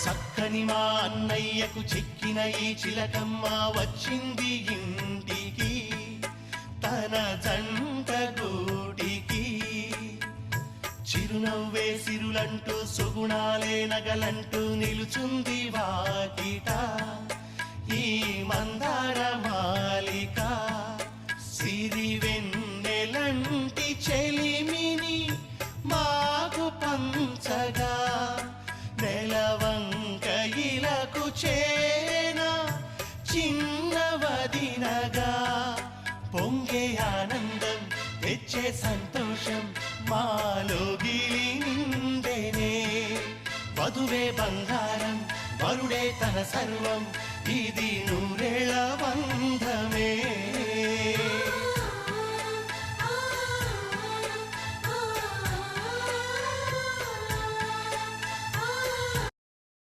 చక్కని మా అన్నయ్యకు చిక్కిన ఈ చిలకమ్మ వచ్చింది ఇంటికి తన జంట గూటికి. చిరునవ్వే సిరులంటూ సుగుణాలే నగలంటూ నిలుచుంది వాకిట ఈ మందార మాలిక. సిరి వెన్నెలంటి చెలిమిని మాకు పంచగా నెలవంక ఇలకు చేన చిన్నవదినగా. పొంగే ఆనందం తెచ్చే సంతోషం మాలో గిలిందెనే. వధువే బంగారం వరుడే తన సర్వం ఇది నూరేళ్ల బంధమే.